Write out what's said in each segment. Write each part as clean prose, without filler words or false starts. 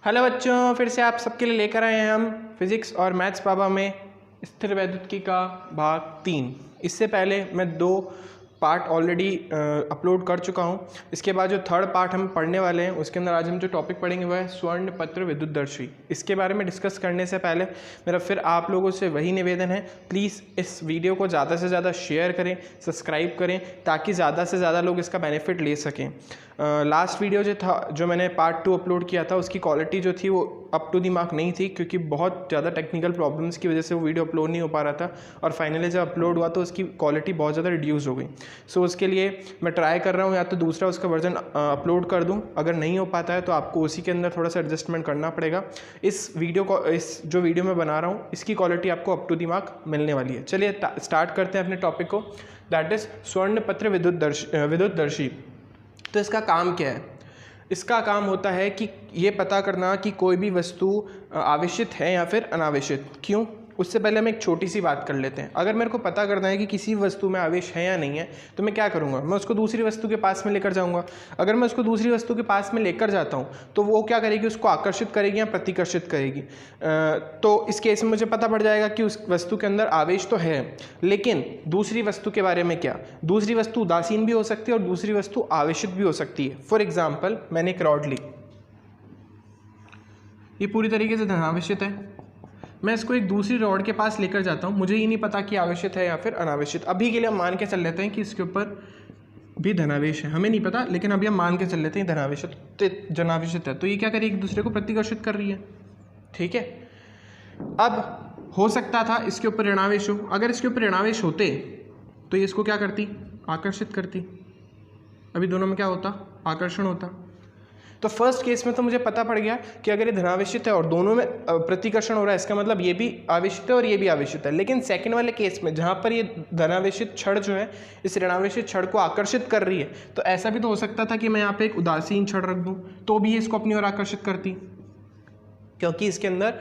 Hello बच्चों, फिर से आप सबके लिए लेकर आए हैं हम फिज़िक्स और मैथ्स पापा में स्थिर वैद्युतिकी का भाग 3। इससे पहले मैं 2 पार्ट ऑलरेडी अपलोड कर चुका हूं। इसके बाद जो थर्ड पार्ट हम पढ़ने वाले हैं उसके अंदर आज हम जो टॉपिक पढ़ेंगे वह है स्वर्ण पत्र विद्युतदर्शी। इसके बारे में डिस्कस करने से पहले मेरा फिर आप लोगों से वही निवेदन है, प्लीज़ इस वीडियो को ज़्यादा से ज़्यादा शेयर करें, सब्सक्राइब करें ताकि ज़्यादा से ज़्यादा लोग इसका बेनिफिट ले सकें। लास्ट वीडियो जो मैंने पार्ट 2 अपलोड किया था उसकी क्वालिटी जो थी वो अप टू द मार्क नहीं थी, क्योंकि बहुत ज़्यादा टेक्निकल प्रॉब्लम्स की वजह से वो वीडियो अपलोड नहीं हो पा रहा था और फाइनली जब अपलोड हुआ तो उसकी क्वालिटी बहुत ज़्यादा रिड्यूस हो गई। सो उसके लिए मैं ट्राई कर रहा हूँ या तो दूसरा उसका वर्जन अपलोड कर दूँ। अगर नहीं हो पाता है तो आपको उसी के अंदर थोड़ा सा एडजस्टमेंट करना पड़ेगा। इस जो वीडियो मैं बना रहा हूँ इसकी क्वालिटी आपको अप टू द मार्क मिलने वाली है। चलिए स्टार्ट करते हैं अपने टॉपिक को, दैट इज़ स्वर्ण पत्र विद्युतदर्शी। तो इसका काम क्या है? इसका काम होता है कि ये पता करना कि कोई भी वस्तु आवेशित है या फिर अनावेशित। क्यों? उससे पहले हम एक छोटी सी बात कर लेते हैं। अगर मेरे को पता करना है कि किसी वस्तु में आवेश है या नहीं है तो मैं क्या करूँगा? मैं उसको दूसरी वस्तु के पास में लेकर जाऊँगा। अगर मैं उसको दूसरी वस्तु के पास में लेकर जाता हूँ तो वो क्या करेगी? उसको आकर्षित करेगी या प्रतिकर्षित करेगी। तो इस केस में मुझे पता पड़ जाएगा कि उस वस्तु के अंदर आवेश तो है, लेकिन दूसरी वस्तु के बारे में क्या? दूसरी वस्तु उदासीन भी हो सकती है और दूसरी वस्तु आवेशित भी हो सकती है। फॉर एग्जाम्पल, मैंने एक रॉड ली, ये पूरी तरीके से धनावेशित है। मैं इसको एक दूसरी रॉड के पास लेकर जाता हूँ, मुझे ये नहीं पता कि आवेशित है या फिर अनावेशित। अभी के लिए हम मान के चल लेते हैं कि इसके ऊपर भी धनावेश है, हमें नहीं पता, लेकिन अभी हम मान के चल लेते हैं धनावेशित है। तो ये क्या करेगी? एक दूसरे को प्रतिकर्षित कर रही है, ठीक है। अब हो सकता था इसके ऊपर ऋणावेश हो। अगर इसके ऊपर ऋणावेश होते तो ये इसको क्या करती? आकर्षित करती। अभी दोनों में क्या होता? आकर्षण होता। तो फर्स्ट केस में तो मुझे पता पड़ गया कि अगर ये धनावेशित है और दोनों में प्रतिकर्षण हो रहा है, इसका मतलब ये भी आवेशित है और ये भी आवेशित है। लेकिन सेकंड वाले केस में जहाँ पर ये धनावेशित छड़ जो है इस ऋणावेशित छड़ को आकर्षित कर रही है, तो ऐसा भी तो हो सकता था कि मैं यहाँ पे एक उदासीन छड़ रख दूँ तो भी इसको अपनी ओर आकर्षित करती, क्योंकि इसके अंदर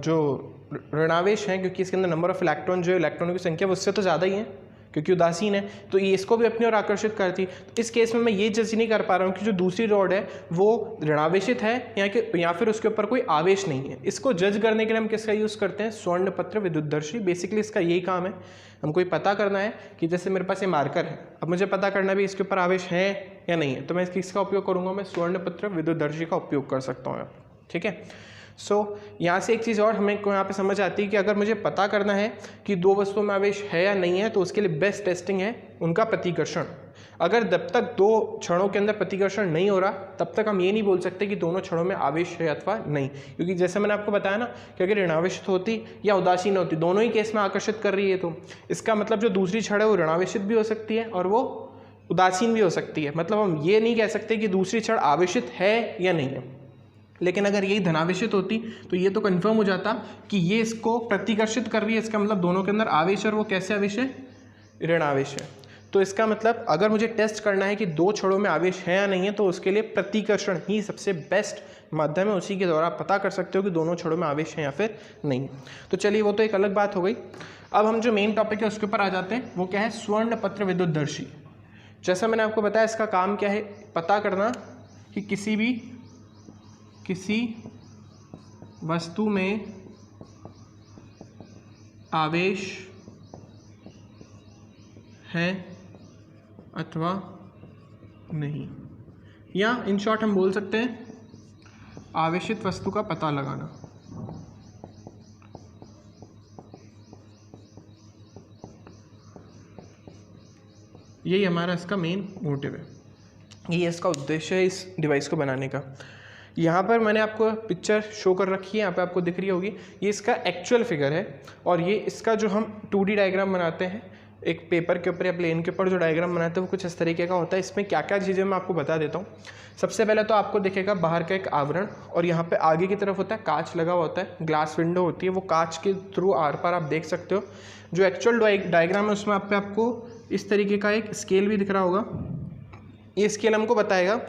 जो ऋणावेश है, क्योंकि इसके अंदर नंबर ऑफ इलेक्ट्रॉन जो इलेक्ट्रॉनों की संख्या उससे तो ज़्यादा ही है, क्योंकि उदासीन है, तो ये इसको भी अपनी ओर आकर्षित करती। तो इस केस में मैं ये जज नहीं कर पा रहा हूँ कि जो दूसरी रॉड है वो ऋणावेशित है या फिर उसके ऊपर कोई आवेश नहीं है। इसको जज करने के लिए हम किसका यूज़ करते हैं? स्वर्ण पत्र विद्युतदर्शी। बेसिकली इसका यही काम है, हमको ये पता करना है कि जैसे मेरे पास ये मार्कर है, अब मुझे पता करना भी इसके ऊपर आवेश है या नहीं है, तो मैं किसका उपयोग करूँगा? मैं स्वर्ण पत्र विद्युतदर्शी का उपयोग कर सकता हूँ, ठीक है। यहाँ से एक चीज़ और हमें को यहाँ पे समझ आती है कि अगर मुझे पता करना है कि दो वस्तुओं में आवेश है या नहीं है तो उसके लिए बेस्ट टेस्टिंग है उनका प्रतिकर्षण। अगर जब तक दो क्षणों के अंदर प्रतिकर्षण नहीं हो रहा तब तक हम ये नहीं बोल सकते कि दोनों क्षणों में आवेश है अथवा नहीं, क्योंकि जैसे मैंने आपको बताया ना कि अगर ऋणावेशित होती या उदासीन होती, दोनों ही केस में आकर्षित कर रही है, तो इसका मतलब जो दूसरी छड़ है वो ऋणावेशित भी हो सकती है और वो उदासीन भी हो सकती है। मतलब हम ये नहीं कह सकते कि दूसरी छड़ आवेशित है या नहीं है। लेकिन अगर यही धनावेशित होती तो ये तो कंफर्म हो जाता कि ये इसको प्रतिकर्षित कर रही है, इसका मतलब दोनों के अंदर आवेश, और वो कैसे आवेश है? ऋणावेश है। तो इसका मतलब अगर मुझे टेस्ट करना है कि दो छड़ों में आवेश है या नहीं है तो उसके लिए प्रतिकर्षण ही सबसे बेस्ट माध्यम है। उसी के द्वारा आप पता कर सकते हो कि दोनों छड़ों में आवेश है या फिर नहीं। तो चलिए, वो तो एक अलग बात हो गई। अब हम जो मेन टॉपिक है उसके ऊपर आ जाते हैं, वो क्या है? स्वर्ण पत्र विद्युतदर्शी। जैसा मैंने आपको बताया, इसका काम क्या है? पता करना कि किसी वस्तु में आवेश है अथवा नहीं, या इन शॉर्ट हम बोल सकते हैं आवेशित वस्तु का पता लगाना। यही हमारा इसका मेन मोटिव है, ये इसका उद्देश्य है इस डिवाइस को बनाने का। यहाँ पर मैंने आपको पिक्चर शो कर रखी है, यहाँ पे आपको दिख रही होगी, ये इसका एक्चुअल फिगर है। और ये इसका जो हम 2D डायग्राम बनाते हैं एक पेपर के ऊपर या प्लेन के ऊपर जो डायग्राम बनाते हैं वो कुछ इस तरीके का होता है। इसमें क्या क्या चीज़ें मैं आपको बता देता हूँ। सबसे पहले तो आपको दिखेगा बाहर का एक आवरण, और यहाँ पे आगे की तरफ होता है कांच लगा हुआ होता है, ग्लास विंडो होती है, वो कांच के थ्रू आर पार आप देख सकते हो। जो एक्चुअल डायग्राम है उसमें आपको इस तरीके का एक स्केल भी दिख रहा होगा। ये स्केल हमको बताएगा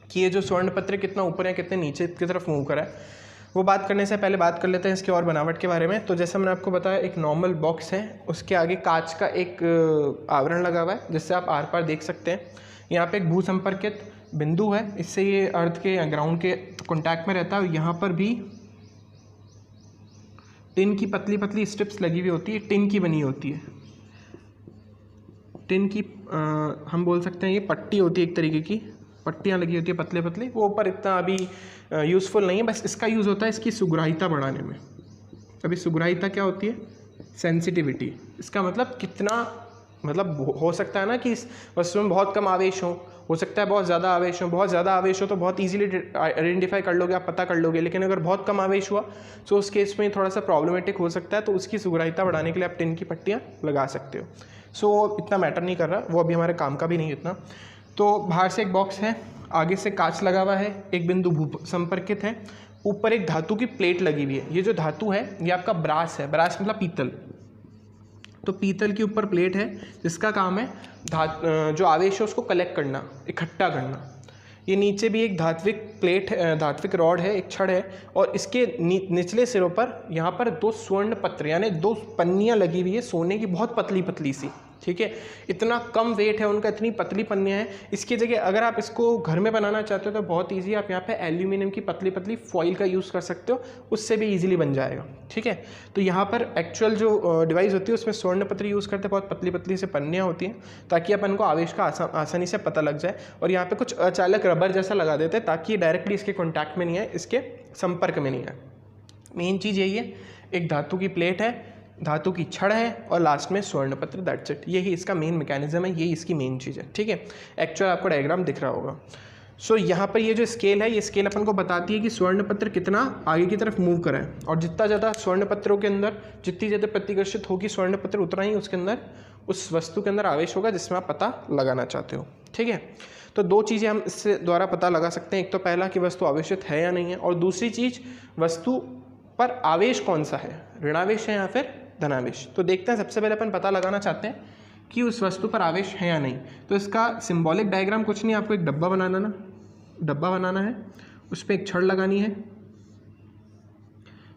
कि ये जो स्वर्ण पत्र कितना ऊपर या कितने नीचे की तरफ मूव करा है। वो बात करने से पहले बात कर लेते हैं इसके और बनावट के बारे में। तो जैसा मैंने आपको बताया, एक नॉर्मल बॉक्स है, उसके आगे कांच का एक आवरण लगा हुआ है जिससे आप आर पार देख सकते हैं। यहाँ पे एक भू संपर्कित बिंदु है, इससे ये अर्थ के या ग्राउंड के कांटेक्ट में रहता है। और यहाँ पर भी टिन की पतली पतली स्ट्रिप्स लगी हुई होती है, टिन की बनी होती है, टिन की हम बोल सकते हैं ये पट्टी होती है, एक तरीके की पट्टियाँ लगी होती है पतले पतले। वो ऊपर इतना अभी यूज़फुल नहीं है, बस इसका यूज़ होता है इसकी सुग्राहिता बढ़ाने में। अभी सुग्राहिता क्या होती है? सेंसिटिविटी। इसका मतलब कितना, मतलब हो सकता है ना कि इस वस्तु में बहुत कम आवेश हो सकता है बहुत ज़्यादा आवेश हो। बहुत ज़्यादा आवेश हो तो बहुत इजीली आइडेंटिफाई कर लोगे, आप पता कर लोगे। लेकिन अगर बहुत कम आवेश हुआ तो उस केस में थोड़ा सा प्रॉब्लमेटिक हो सकता है, तो उसकी सुग्राहिता बढ़ाने के लिए आप टिन की पट्टियाँ लगा सकते हो। सो इतना मैटर नहीं कर रहा, वो अभी हमारे काम का भी नहीं इतना। तो बाहर से एक बॉक्स है, आगे से कांच लगा हुआ है, एक बिंदु भू संपर्कित है, ऊपर एक धातु की प्लेट लगी हुई है। ये जो धातु है ये आपका ब्रास है, ब्रास मतलब पीतल। तो पीतल के ऊपर प्लेट है जिसका काम है जो आवेश है उसको कलेक्ट करना, इकट्ठा करना। ये नीचे भी एक धात्विक प्लेट है, धात्विक रॉड है, एक छड़ है, और इसके निचले सिरों पर यहाँ पर 2 स्वर्ण पत्र यानी 2 पन्नियाँ लगी हुई है सोने की, बहुत पतली पतली सी। ठीक है, इतना कम वेट है उनका, इतनी पतली पन्नियाँ हैं। इसकी जगह अगर आप इसको घर में बनाना चाहते हो तो बहुत ईजी, आप यहाँ पे एल्यूमिनियम की पतली पतली फॉइल का यूज़ कर सकते हो, उससे भी ईजिली बन जाएगा। ठीक है, तो यहाँ पर एक्चुअल जो डिवाइस होती है उसमें स्वर्ण पत्र यूज़ करते हैं, बहुत पतली पतली से पन्नियाँ होती हैं ताकि अपन को आवेश का आसानी से पता लग जाए। और यहाँ पर कुछ अचालक रबर जैसा लगा देते हैं ताकि डायरेक्टली इसके कॉन्टैक्ट में नहीं आए, इसके संपर्क में नहीं आए। मेन चीज़ यही है, एक धातु की प्लेट है, धातु की छड़ है, और लास्ट में स्वर्ण पत्र, दैट्स इट। यही इसका मेन मैकेनिज्म है, यही इसकी मेन चीज़ है। ठीक है, एक्चुअल आपको डायग्राम दिख रहा होगा। सो यहाँ पर ये जो स्केल है, ये स्केल अपन को बताती है कि स्वर्ण पत्र कितना आगे की तरफ मूव करा है, और जितना ज़्यादा स्वर्ण पत्रों के अंदर, जितनी ज़्यादा प्रतिकर्षित होगी स्वर्ण पत्र, उतना ही उसके अंदर, उस वस्तु के अंदर आवेश होगा जिसमें आप पता लगाना चाहते हो। ठीक है, तो 2 चीज़ें हम इससे द्वारा पता लगा सकते हैं। एक तो पहला कि वस्तु आवेशित है या नहीं है, और दूसरी चीज़ वस्तु पर आवेश कौन सा है, ऋणावेश है या फिर धनावेश। तो देखते हैं, सबसे पहले अपन पता लगाना चाहते हैं कि उस वस्तु पर आवेश है या नहीं। तो इसका सिंबॉलिक डायग्राम कुछ नहीं, आपको एक डब्बा बनाना है, उस पर एक छड़ लगानी है,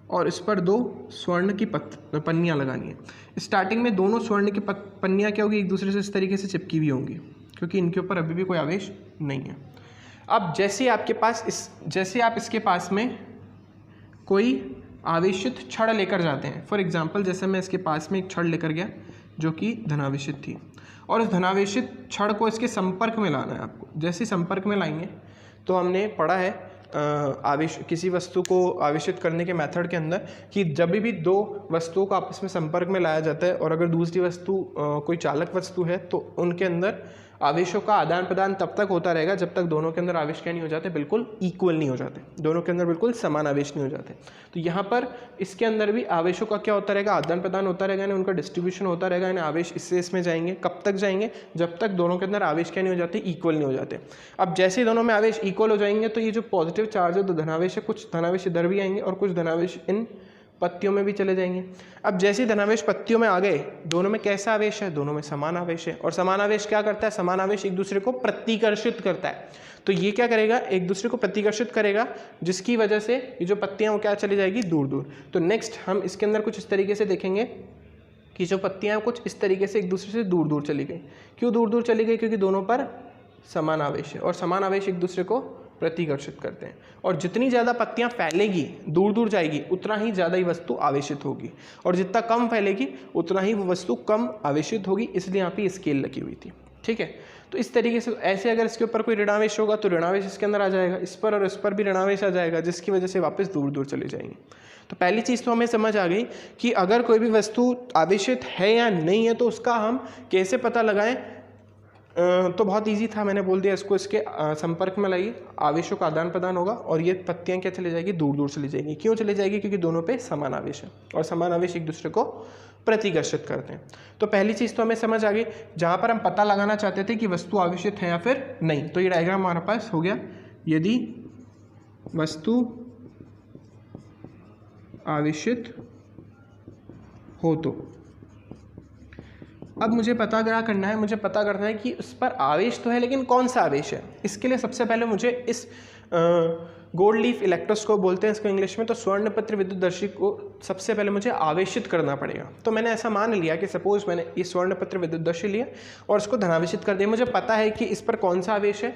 और इस पर 2 स्वर्ण की पन्नियाँ लगानी है। स्टार्टिंग में दोनों स्वर्ण की पन्नियाँ क्या होगी, एक दूसरे से इस तरीके से चिपकी हुई होंगी, क्योंकि इनके ऊपर अभी भी कोई आवेश नहीं है। अब जैसे आप इसके पास में कोई आवेशित छड़ लेकर जाते हैं, फॉर एग्जांपल जैसे मैं इसके पास में एक छड़ लेकर गया जो कि धनावेशित थी, और उस धनावेशित छड़ को इसके संपर्क में लाना है आपको। जैसे संपर्क में लाएंगे तो हमने पढ़ा है किसी वस्तु को आवेशित करने के मेथड के अंदर कि जब भी 2 वस्तुओं को आपस में संपर्क में लाया जाता है, और अगर दूसरी वस्तु कोई चालक वस्तु है, तो उनके अंदर आवेशों का आदान प्रदान तब तक होता रहेगा जब तक दोनों के अंदर आवेश क्या नहीं हो जाते, बिल्कुल इक्वल नहीं हो जाते, दोनों के अंदर बिल्कुल समान आवेश नहीं हो जाते। तो यहाँ पर इसके अंदर भी आवेशों का क्या होता रहेगा, आदान प्रदान होता रहेगा, यानी उनका डिस्ट्रीब्यूशन होता रहेगा, यानी आवेश इससे इसमें जाएंगे। कब तक जाएंगे, जब तक दोनों के अंदर आवेश क्या नहीं हो जाते, इक्वल नहीं हो जाते। अब जैसे ही दोनों में आवेश इक्वल हो जाएंगे तो ये जो पॉजिटिव चार्ज है, तो धनावेश है, कुछ धनावेश इधर भी आएंगे और कुछ धनावेश इन पत्तियों में भी चले जाएंगे। अब जैसे ही धनावेश पत्तियों में आ गए, दोनों में कैसा आवेश है, दोनों में समान आवेश है, और समान आवेश क्या करता है, समान आवेश एक दूसरे को प्रतिकर्षित करता है। तो ये क्या करेगा, एक दूसरे को प्रतिकर्षित करेगा, जिसकी वजह से ये जो पत्तियां वो क्या चली जाएगी, दूर दूर। तो नेक्स्ट हम इसके अंदर कुछ इस तरीके से देखेंगे कि जो पत्तियां कुछ इस तरीके से एक दूसरे से दूर दूर चली गई। क्यों दूर दूर चली गई, क्योंकि दोनों पर समान आवेश है, और समान आवेश एक दूसरे को प्रतिकर्षित करते हैं। और जितनी ज़्यादा पत्तियां फैलेगी, दूर दूर जाएगी, उतना ही ज़्यादा ही वस्तु आवेशित होगी, और जितना कम फैलेगी उतना ही वो वस्तु कम आवेशित होगी। इसलिए यहाँ पे स्केल लगी हुई थी। ठीक है, तो इस तरीके से ऐसे अगर इसके ऊपर कोई ऋणावेश होगा तो ऋणावेश इसके अंदर आ जाएगा, इस पर और इस पर भी ऋणावेश आ जाएगा, जिसकी वजह से वापस दूर दूर चले जाएंगे। तो पहली चीज़ तो हमें समझ आ गई कि अगर कोई भी वस्तु आवेशित है या नहीं है तो उसका हम कैसे पता लगाएं। तो बहुत इजी था, मैंने बोल दिया इसको इसके संपर्क में लाइए, आवेशों का आदान प्रदान होगा, और ये पत्तियां क्या चली जाएगी, दूर दूर चली जाएगी। क्यों चली जाएगी, क्योंकि दोनों पे समान आवेश है, और समान आवेश एक दूसरे को प्रतिकर्षित करते हैं। तो पहली चीज़ तो हमें समझ आ गई, जहाँ पर हम पता लगाना चाहते थे कि वस्तु आवेशित है या फिर नहीं। तो ये डायग्राम हमारे पास हो गया, यदि वस्तु आवेशित हो तो। अब मुझे पता क्या करना है, मुझे पता करना है कि उस पर आवेश तो है, लेकिन कौन सा आवेश है। इसके लिए सबसे पहले मुझे इस गोल्ड लीफ इलेक्ट्रोस्कोप बोलते हैं इसको इंग्लिश में, तो स्वर्ण पत्र विद्युतदर्शी को सबसे पहले मुझे आवेशित करना पड़ेगा। तो मैंने ऐसा मान लिया कि सपोज मैंने ये स्वर्ण पत्र विद्युतदर्शी लिया और इसको धनावेशित कर दिया। मुझे पता है कि इस पर कौन सा आवेश है,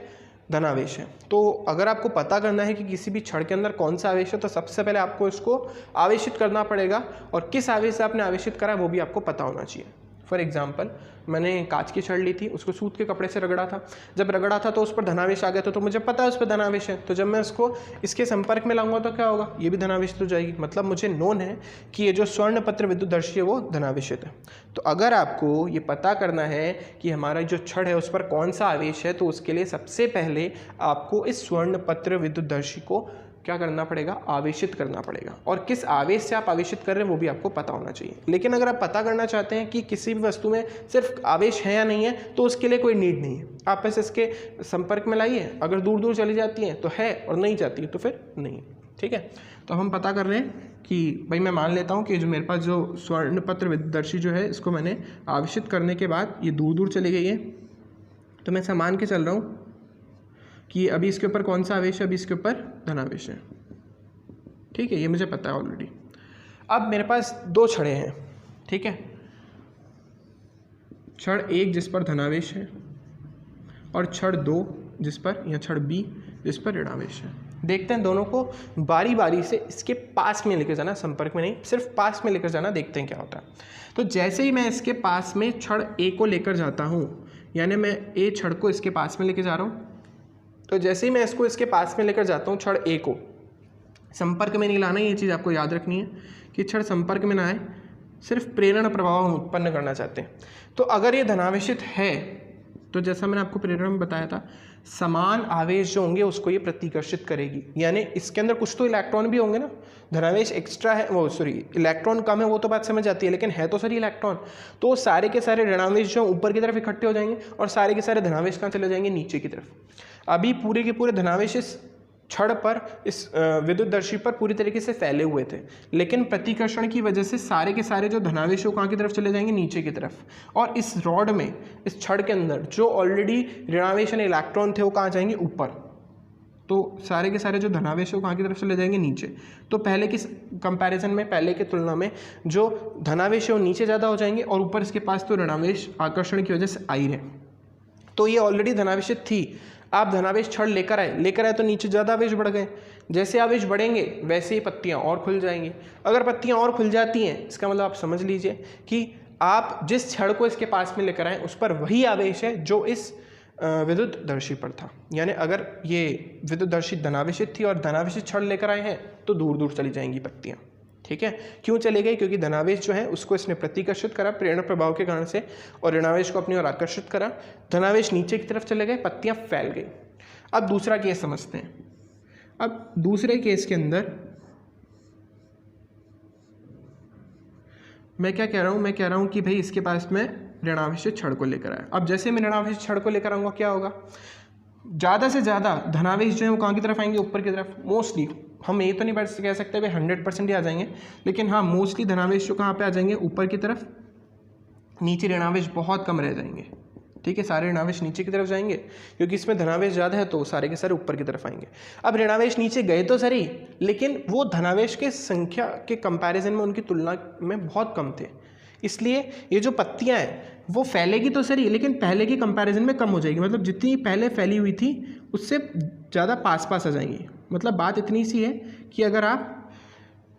धनावेश है। तो अगर आपको पता करना है कि किसी भी छड़ के अंदर कौन सा आवेश है तो सबसे पहले आपको इसको आवेशित करना पड़ेगा, और किस आवेश से आपने आवेशित करा वो भी आपको पता होना चाहिए। फॉर एग्जाम्पल, मैंने कांच की छड़ ली थी, उसको सूत के कपड़े से रगड़ा था, जब रगड़ा था तो उस पर धनावेश आ गया था, तो मुझे पता है उस पर धनावेश है, तो जब मैं उसको इसके संपर्क में लाऊंगा तो क्या होगा, ये भी धनावेशित हो जाएगी। मतलब मुझे नोन है कि ये जो स्वर्ण पत्र विद्युतदर्शी है वो धनावेशित है। तो अगर आपको ये पता करना है कि हमारा जो छड़ है उस पर कौन सा आवेश है, तो उसके लिए सबसे पहले आपको इस स्वर्ण पत्र विद्युतदर्शी को क्या करना पड़ेगा, आवेशित करना पड़ेगा, और किस आवेश से आप आवेशित कर रहे हैं वो भी आपको पता होना चाहिए। लेकिन अगर आप पता करना चाहते हैं कि किसी भी वस्तु में सिर्फ आवेश है या नहीं है, तो उसके लिए कोई नीड नहीं है, आप बस इसके संपर्क में लाइए, अगर दूर दूर चली जाती हैं तो है, और नहीं जाती है तो फिर नहीं। ठीक है, तो हम पता कर रहे हैं कि भाई मैं मान लेता हूँ कि जो मेरे पास जो स्वर्ण पत्र विद्युतदर्शी जो है इसको मैंने आवेशित करने के बाद ये दूर दूर चली गई है, तो मैं ऐसा मान के चल रहा हूँ कि अभी इसके ऊपर कौन सा आवेश है, अभी इसके ऊपर धनावेश है। ठीक है, ये मुझे पता है ऑलरेडी। अब मेरे पास दो छड़े हैं, ठीक है, छड़ एक जिस पर धनावेश है और छड़ दो जिस पर, या छड़ बी जिस पर ऋणावेश है। देखते हैं दोनों को बारी बारी से इसके पास में लेकर जाना, संपर्क में नहीं, सिर्फ पास में लेकर जाना, देखते हैं क्या होता है। तो जैसे ही मैं इसके पास में छड़ ए को लेकर जाता हूँ, यानी मैं ए छड़ को इसके पास में लेकर जा रहा हूँ, तो जैसे ही मैं इसको इसके पास में लेकर जाता हूँ, छड़ ए को संपर्क में नहीं लाना, ये चीज़ आपको याद रखनी है कि छड़ संपर्क में ना आए, सिर्फ प्रेरण प्रभाव हम उत्पन्न करना चाहते हैं। तो अगर ये धनावेशित है तो जैसा मैंने आपको प्रेरण में बताया था, समान आवेश जो होंगे उसको ये प्रतिकर्षित करेगी, यानी इसके अंदर कुछ तो इलेक्ट्रॉन भी होंगे ना, धनावेश एक्स्ट्रा है, वो सॉरी इलेक्ट्रॉन कम है, वो तो बात समझ आती है, लेकिन है तो सर इलेक्ट्रॉन, तो सारे के सारे ऋणावेश जो ऊपर की तरफ इकट्ठे हो जाएंगे और सारे के सारे धनावेश कहाँ चले जाएंगे, नीचे की तरफ। अभी पूरे के पूरे धनावेश इस छड़ पर, इस विद्युतदर्शी पर पूरी तरीके से फैले हुए थे, लेकिन प्रतिकर्षण की वजह से सारे के सारे जो धनावेश वो कहाँ की तरफ चले जाएंगे, नीचे की तरफ। और इस रॉड में, इस छड़ के अंदर जो ऑलरेडी ऋणावेश यानी इलेक्ट्रॉन थे वो कहाँ जाएंगे, ऊपर। तो सारे के सारे जो धनावेश है वो कहाँ की तरफ चले जाएंगे, नीचे। तो पहले की कंपैरिजन में, पहले की तुलना में जो धनावेश है वो नीचे ज़्यादा हो जाएंगे, और ऊपर इसके पास तो ऋणावेश आकर्षण की वजह से आ ही रहे, तो ये ऑलरेडी धनावेशित थी। आप धनावेश छड़ लेकर आए तो नीचे ज़्यादा आवेश बढ़ गए, जैसे आवेश बढ़ेंगे वैसे ही पत्तियाँ और खुल जाएंगी। अगर पत्तियाँ और खुल जाती हैं, इसका मतलब आप समझ लीजिए कि आप जिस छड़ को इसके पास में लेकर आए उस पर वही आवेश है जो इस विद्युतदर्शी पर था। यानी अगर ये विद्युतदर्शी धनावेशित थी और धनावेशित छड़ लेकर आए हैं तो दूर दूर चली जाएंगी पत्तियाँ। ठीक है, क्यों चले गई, क्योंकि धनावेश जो है उसको इसने प्रतिकर्षित करा प्रेरण प्रभाव के कारण से, और ऋणावेश को अपनी ओर आकर्षित करा, धनावेश नीचे की तरफ चले गए, पत्तियां फैल गई। अब दूसरा केस समझते हैं। अब दूसरे केस के अंदर मैं क्या कह रहा हूँ, मैं कह रहा हूँ कि भाई इसके पास में ऋणावेशित छड़ को लेकर आया। अब जैसे मैं ऋणावेशित छड़ को लेकर आऊँगा क्या होगा, ज़्यादा से ज़्यादा धनावेश जो है वो कहाँ की तरफ आएंगे, ऊपर की तरफ। मोस्टली हम ये तो नहीं कह सकते भाई 100% ही आ जाएंगे, लेकिन हाँ मोस्टली धनावेश जो कहाँ पे आ जाएंगे, ऊपर की तरफ। नीचे ऋणावेश बहुत कम रह जाएंगे। ठीक है, सारे ऋणावेश नीचे की तरफ जाएंगे, क्योंकि इसमें धनावेश ज़्यादा है तो सारे के सारे ऊपर की तरफ आएंगे। अब ऋणावेश नीचे गए तो सही, लेकिन वो धनावेश के संख्या के कंपैरिजन में उनकी तुलना में बहुत कम थे, इसलिए ये जो पत्तियां हैं वो फैलेगी तो सही, लेकिन पहले की कंपैरिजन में कम हो जाएगी। मतलब जितनी पहले फैली हुई थी उससे ज़्यादा पास पास आ जाएंगी। मतलब बात इतनी सी है कि अगर आप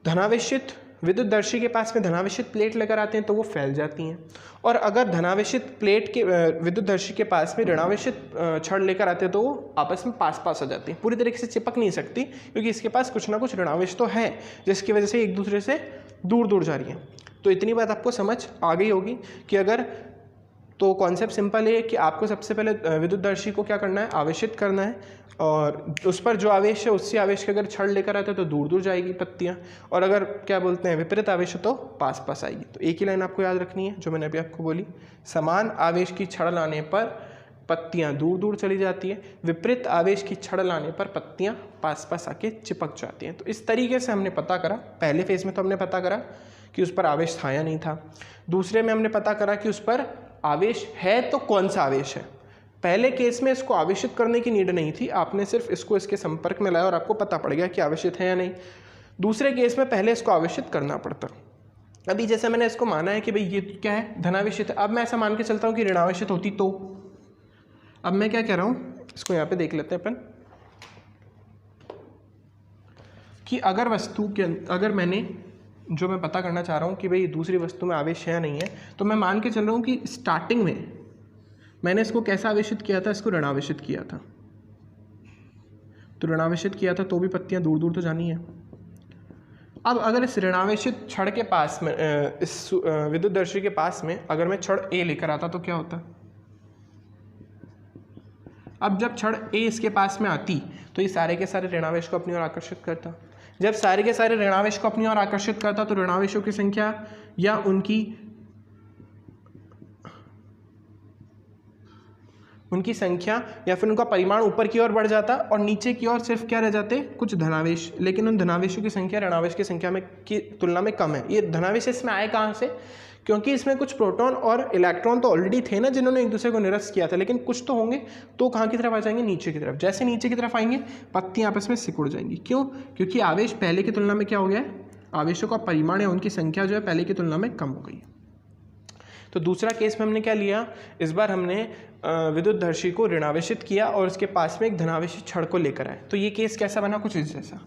धनावेशित विद्युतदर्शी के पास में धनावेशित प्लेट लेकर आते हैं तो वो फैल जाती हैं, और अगर धनावेशित प्लेट के विद्युतदर्शी के पास में ऋणावेशित छड़ लेकर आते हैं तो वो आपस में पास पास आ जाती हैं, पूरी तरीके से चिपक नहीं सकती, क्योंकि इसके पास कुछ ना कुछ ऋणावेश तो है जिसकी वजह से एक दूसरे से दूर दूर जा रही हैं। तो इतनी बात आपको समझ आ गई होगी कि अगर, तो कॉन्सेप्ट सिंपल है कि आपको सबसे पहले विद्युतदर्शी को क्या करना है, आवेशित करना है, और उस पर जो आवेश है उससे आवेश के अगर छड़ लेकर आते हैं तो दूर दूर जाएगी पत्तियां, और अगर क्या बोलते हैं विपरीत आवेश है तो पास पास आएगी। तो एक ही लाइन आपको याद रखनी है जो मैंने अभी आपको बोली, समान आवेश की छड़ लाने पर पत्तियां दूर दूर चली जाती है, विपरीत आवेश की छड़ लाने पर पत्तियां पास पास आके चिपक जाती हैं। तो इस तरीके से हमने पता करा, पहले फेज में तो हमने पता करा कि उस पर आवेश था या नहीं था, दूसरे में हमने पता करा कि उस पर आवेश है तो कौन सा आवेश है। पहले केस में इसको आवेशित करने की नीड नहीं थी, आपने सिर्फ इसको इसके संपर्क में लाया और आपको पता पड़ गया कि आवेशित है या नहीं। दूसरे केस में पहले इसको आवेशित करना पड़ता। अभी जैसे मैंने इसको माना है कि भाई ये क्या है, धनावेशित है, अब मैं ऐसा मान के चलता हूँ कि ऋणावेशित होती तो, अब मैं क्या कह रहा हूँ, इसको यहाँ पे देख लेते हैं अपन कि अगर वस्तु के अगर मैंने जो मैं पता करना चाह रहा हूँ कि भाई दूसरी वस्तु में आवेश है या नहीं है, तो मैं मान के चल रहा हूँ कि स्टार्टिंग में मैंने इसको कैसा आवेशित किया था, इसको ऋणावेशित किया था। तो ऋणावेशित किया था तो भी पत्तियाँ दूर दूर तो जानी है। अब अगर इस ऋणावेशित छड़ के पास में इस विद्युतदर्शी के पास में अगर मैं छड़ ए लेकर आता तो क्या होता? अब जब छड़ ए इसके पास में आती तो ये सारे के सारे ऋणावेश को अपनी ओर आकर्षित करता। जब सारे के सारे ऋणावेश को अपनी ओर आकर्षित करता तो ऋणावेशों की संख्या या उनकी संख्या या फिर उनका परिमाण ऊपर की ओर बढ़ जाता और नीचे की ओर सिर्फ क्या रह जाते, कुछ धनावेश। लेकिन उन धनावेशों की संख्या ऋणावेश की संख्या में की तुलना में कम है। ये धनावेश इसमें आए कहाँ से? क्योंकि इसमें कुछ प्रोटॉन और इलेक्ट्रॉन तो ऑलरेडी थे ना, जिन्होंने एक दूसरे को निरस्त किया था, लेकिन कुछ तो होंगे। तो कहाँ की तरफ आ जाएंगे? नीचे की तरफ। जैसे नीचे की तरफ आएंगे पत्तियाँ आपस में सिकुड़ जाएंगी। क्यों? क्योंकि आवेश पहले की तुलना में क्या हो गया है, आवेशों का परिमाण या उनकी संख्या जो है पहले की तुलना में कम हो गई है। तो दूसरा केस में हमने क्या लिया, इस बार हमने विद्युतधर्शी को ऋणावेशित किया और उसके पास में एक धनावेशित छड़ को लेकर आए। तो ये केस कैसा बना? कुछ इस जैसा।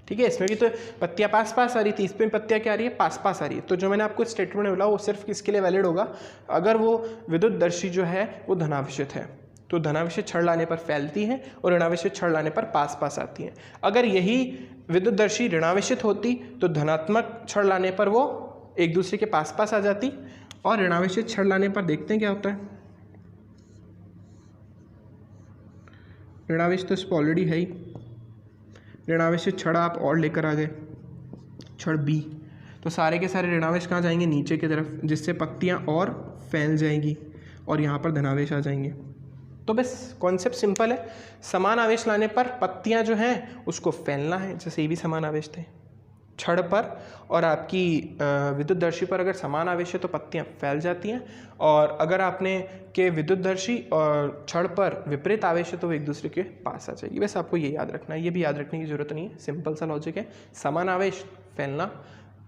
ठीक है, इसमें भी तो पत्तियाँ पास पास आ रही थी, इसमें पत्तियाँ क्या आ रही है? पास पास आ रही है। तो जो मैंने आपको स्टेटमेंट बोला वो सिर्फ किसके लिए वैलिड होगा? अगर वो विद्युतदर्शी जो है वो धनावेशित है, तो धनावेशित छड़ लाने पर फैलती है और ऋणावेशित छड़ लाने पर पास पास आती है। अगर यही विद्युतदर्शी ऋणावेशित होती तो धनात्मक छड़ लाने पर वो एक दूसरे के पास पास आ जाती और ऋणावेशित छड़ लाने पर देखते हैं क्या होता है। ऋणावेश तो इस पर ऑलरेडी है ही, ऋणावेशित छड़ आप और लेकर आ गए, छड़ बी, तो सारे के सारे ऋणावेश कहाँ जाएंगे? नीचे की तरफ, जिससे पत्तियाँ और फैल जाएंगी और यहाँ पर धनावेश आ जाएंगे। तो बस कॉन्सेप्ट सिंपल है, समान आवेश लाने पर पत्तियाँ जो हैं उसको फैलना है। जैसे ये भी समान आवेश थे छड़ पर और आपकी विद्युतदर्शी पर अगर समान आवेश है तो पत्तियाँ फैल जाती हैं, और अगर आपने के विद्युतदर्शी और छड़ पर विपरीत आवेश है तो वो एक दूसरे के पास आ जाएगी। बस आपको ये याद रखना है, ये भी याद रखने की जरूरत नहीं है, सिंपल सा लॉजिक है। समान आवेश फैलना,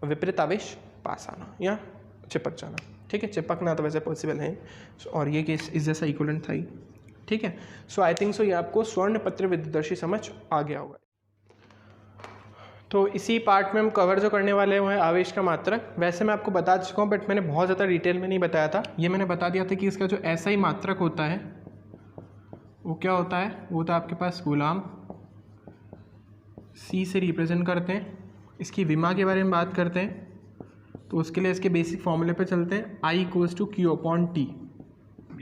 विपरीत आवेश पास आना या चिपक जाना। ठीक है, चिपकना तो वैसे पॉसिबल है और ये केस इस जैसा इक्विवेलेंट था ही। ठीक है, सो आई थिंक सो ये आपको स्वर्ण पत्र विद्युतदर्शी समझ आ गया होगा। तो इसी पार्ट में हम कवर जो करने वाले हैं आवेश का मात्रक। वैसे मैं आपको बता चुका हूँ बट मैंने बहुत ज़्यादा डिटेल में नहीं बताया था। ये मैंने बता दिया था कि इसका जो ऐसा ही मात्रक होता है वो क्या होता है, वो तो आपके पास कूलाम C से रिप्रेजेंट करते हैं। इसकी विमा के बारे में बात करते हैं तो उसके लिए इसके बेसिक फॉर्मूले पे चलते हैं। I = Q/T।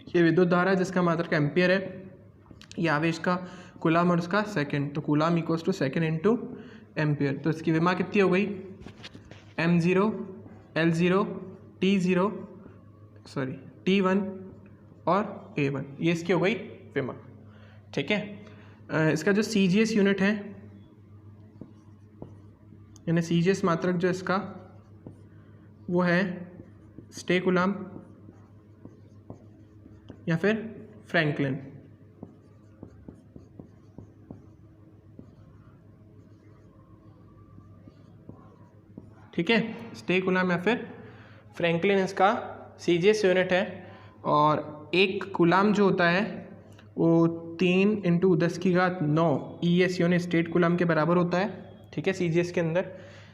ये विद्युत धारा है जिसका मात्रक एम्पियर है। ये आवेश का कूलाम और उसका सेकंड, तो कूलाम = सेकंड × एम्पियर। तो इसकी विमा कितनी हो गई? m0 l0 t0 t1 और a1, ये इसकी हो गई विमा। ठीक है, इसका जो CGS यूनिट है यानी CGS मात्रक जो इसका वो है स्टेकुलाम या फिर फ्रैंकलिन। ठीक है, स्टेकुलाम या फिर फ्रैंकलिन इसका CGS यूनिट है। और एक कूलाम जो होता है वो 3 × 10⁹ ES यूनिट स्टेट कूलाम के बराबर होता है। ठीक है, CGS के अंदर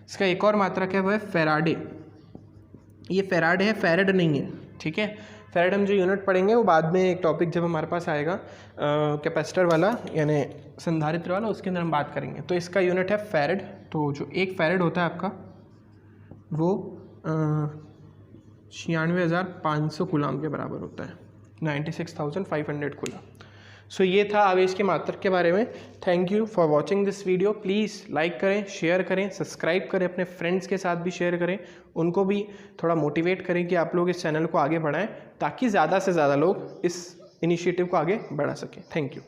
इसका एक और मात्रक है वो है फैराडे। ये फैराडे है, फैरेड नहीं है। ठीक है, फैरेड हम जो यूनिट पढ़ेंगे वो बाद में एक टॉपिक जब हमारे पास आएगा कैपेसिटर वाला यानी संधारित्र वाला, उसके अंदर हम बात करेंगे। तो इसका यूनिट है फैरेड। तो जो एक फैरेड होता है आपका वो 96,500 कूलाम के बराबर होता है, 96,500 कूलाम। सो ये था आवेश के मात्रक के बारे में। Thank you for watching this video. Please like करें, शेयर करें, सब्सक्राइब करें, अपने फ्रेंड्स के साथ भी शेयर करें, उनको भी थोड़ा मोटिवेट करें कि आप लोग इस चैनल को आगे बढ़ाएं ताकि ज़्यादा से ज़्यादा लोग इस इनिशिएटिव को आगे बढ़ा सकें। Thank you.